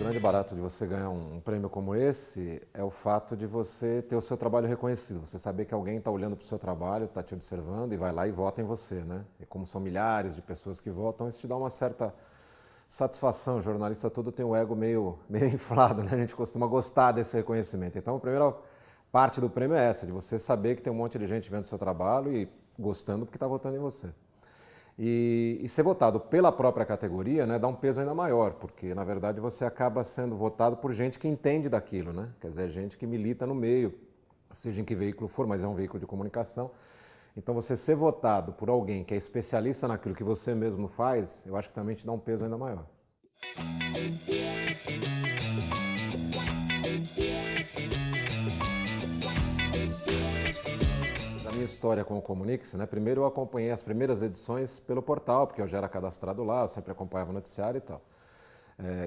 grande barato de você ganhar um prêmio como esse é o fato de você ter o seu trabalho reconhecido, você saber que alguém está olhando para o seu trabalho, está te observando e vai lá e vota em você, né? E como são milhares de pessoas que votam, isso te dá uma certa satisfação. O jornalista todo tem o ego meio inflado, né? A gente costuma gostar desse reconhecimento. Então, a primeira parte do prêmio é essa, de você saber que tem um monte de gente vendo o seu trabalho e gostando porque está votando em você. E ser votado pela própria categoria, né, dá um peso ainda maior, porque na verdade você acaba sendo votado por gente que entende daquilo, né? Quer dizer, gente que milita no meio, seja em que veículo for, mas é um veículo de comunicação. Então você ser votado por alguém que é especialista naquilo que você mesmo faz, eu acho que também te dá um peso ainda maior. A minha história com o Comunique-se, né? Primeiro eu acompanhei as primeiras edições pelo portal, porque eu já era cadastrado lá, eu sempre acompanhava o noticiário e tal.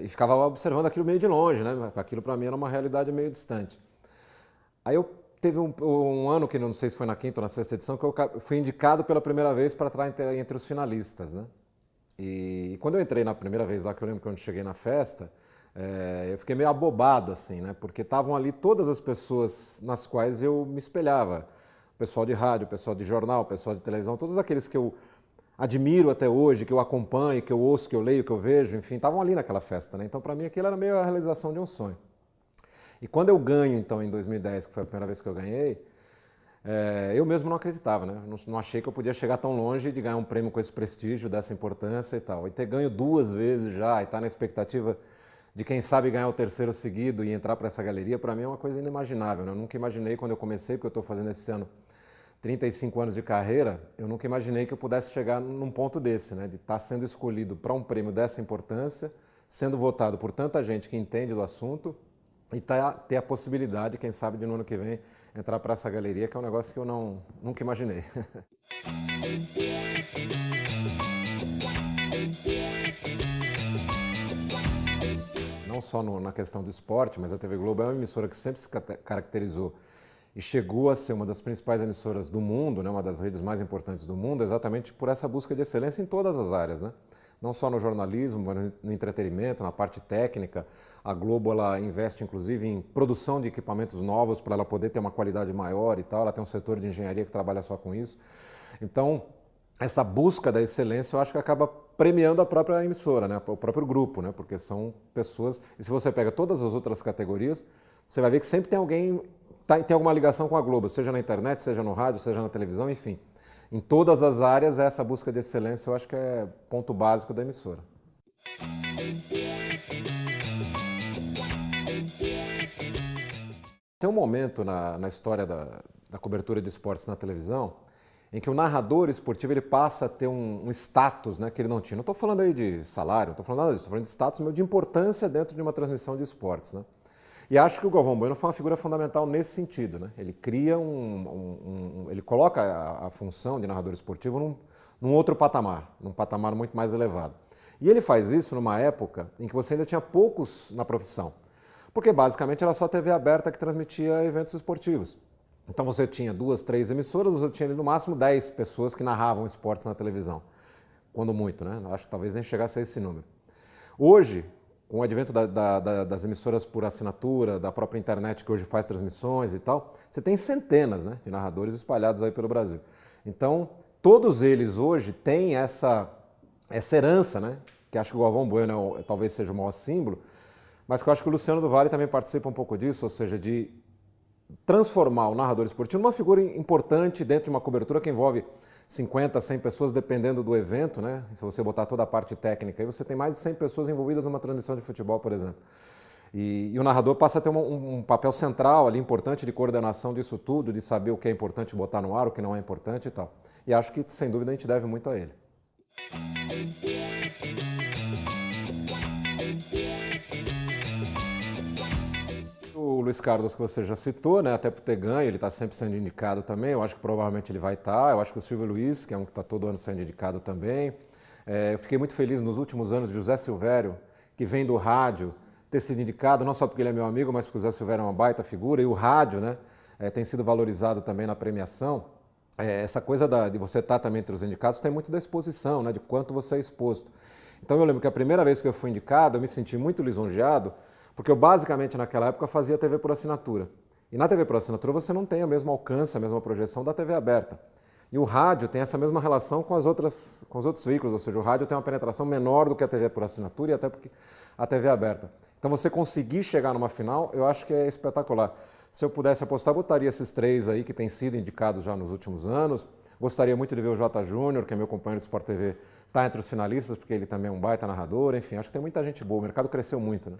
E ficava observando aquilo meio de longe, né? Aquilo para mim era uma realidade meio distante. Aí eu teve um ano, que não sei se foi na quinta ou na sexta edição, que eu fui indicado pela primeira vez para estar entre os finalistas, né? E quando eu entrei na primeira vez lá, que eu lembro que quando cheguei na festa, eu fiquei meio abobado, assim, né? Porque estavam ali todas as pessoas nas quais eu me espelhava. O pessoal de rádio, o pessoal de jornal, o pessoal de televisão, todos aqueles que eu admiro até hoje, que eu acompanho, que eu ouço, que eu leio, que eu vejo, enfim, estavam ali naquela festa, né? Então, para mim, aquilo era meio a realização de um sonho. E quando eu ganho, então, em 2010, que foi a primeira vez que eu ganhei, eu mesmo não acreditava, né? Não achei que eu podia chegar tão longe de ganhar um prêmio com esse prestígio, dessa importância e tal. E ter ganho 2 vezes já, e estar na expectativa de quem sabe ganhar o terceiro seguido e entrar para essa galeria, para mim é uma coisa inimaginável, né? Eu nunca imaginei quando eu comecei, porque eu estou fazendo esse ano 35 anos de carreira, eu nunca imaginei que eu pudesse chegar num ponto desse, né? De estar sendo escolhido para um prêmio dessa importância, sendo votado por tanta gente que entende do assunto e ter a possibilidade, quem sabe, de no ano que vem entrar para essa galeria, que é um negócio que eu nunca imaginei. Não só na questão do esporte, mas a TV Globo é uma emissora que sempre se caracterizou e chegou a ser uma das principais emissoras do mundo, né, uma das redes mais importantes do mundo, exatamente por essa busca de excelência em todas as áreas, né? Não só no jornalismo, mas no entretenimento, na parte técnica. A Globo ela investe inclusive em produção de equipamentos novos para ela poder ter uma qualidade maior e tal. Ela tem um setor de engenharia que trabalha só com isso. Então, essa busca da excelência eu acho que acaba premiando a própria emissora, né, o próprio grupo, né, porque são pessoas... E se você pega todas as outras categorias, você vai ver que sempre tem alguém... Tem alguma ligação com a Globo, seja na internet, seja no rádio, seja na televisão, enfim. Em todas as áreas, essa busca de excelência eu acho que é ponto básico da emissora. Tem um momento na história da cobertura de esportes na televisão em que o narrador esportivo ele passa a ter um status, né, que ele não tinha. Não estou falando aí de salário, não estou falando nada disso, estou falando de status, mas de importância dentro de uma transmissão de esportes, né? E acho que o Galvão Bueno foi uma figura fundamental nesse sentido, né? Ele cria ele coloca a função de narrador esportivo num outro patamar, num patamar muito mais elevado. E ele faz isso numa época em que você ainda tinha poucos na profissão, porque basicamente era só a TV aberta que transmitia eventos esportivos. Então você tinha 2, 3 emissoras, você tinha no máximo 10 pessoas que narravam esportes na televisão, quando muito, né? Acho que talvez nem chegasse a esse número. Hoje, com o advento das emissoras por assinatura, da própria internet que hoje faz transmissões e tal, você tem centenas, né, de narradores espalhados aí pelo Brasil. Então, todos eles hoje têm essa herança, né, que acho que o Galvão Bueno talvez seja o maior símbolo, mas que eu acho que o Luciano do Vale também participa um pouco disso, ou seja, de transformar o narrador esportivo numa figura importante dentro de uma cobertura que envolve 50, 100 pessoas, dependendo do evento, né? Se você botar toda a parte técnica, aí você tem mais de 100 pessoas envolvidas numa transmissão de futebol, por exemplo. E o narrador passa a ter um papel central ali, importante, de coordenação disso tudo, de saber o que é importante botar no ar, o que não é importante e tal. E acho que, sem dúvida, a gente deve muito a ele. O Luiz Carlos, que você já citou, né, até por ter ganho, ele está sempre sendo indicado também, eu acho que provavelmente ele vai estar. Eu acho que o Silvio Luiz, que é um que está todo ano sendo indicado também. Eu fiquei muito feliz nos últimos anos de José Silvério, que vem do rádio, ter sido indicado, não só porque ele é meu amigo, mas porque o José Silvério é uma baita figura, e o rádio, né, tem sido valorizado também na premiação. Essa coisa de você estar também entre os indicados tem muito da exposição, né, de quanto você é exposto. Então eu lembro que a primeira vez que eu fui indicado, eu me senti muito lisonjeado, Porque eu basicamente naquela época fazia TV por assinatura. E na TV por assinatura você não tem o mesmo alcance, a mesma projeção da TV aberta. E o rádio tem essa mesma relação com os outros veículos, ou seja, o rádio tem uma penetração menor do que a TV por assinatura e até porque a TV aberta. Então você conseguir chegar numa final, eu acho que é espetacular. Se eu pudesse apostar, botaria esses 3 aí que têm sido indicados já nos últimos anos. Gostaria muito de ver o Jota Júnior, que é meu companheiro do Sport TV, tá entre os finalistas, porque ele também é um baita narrador. Enfim, acho que tem muita gente boa. O mercado cresceu muito, né?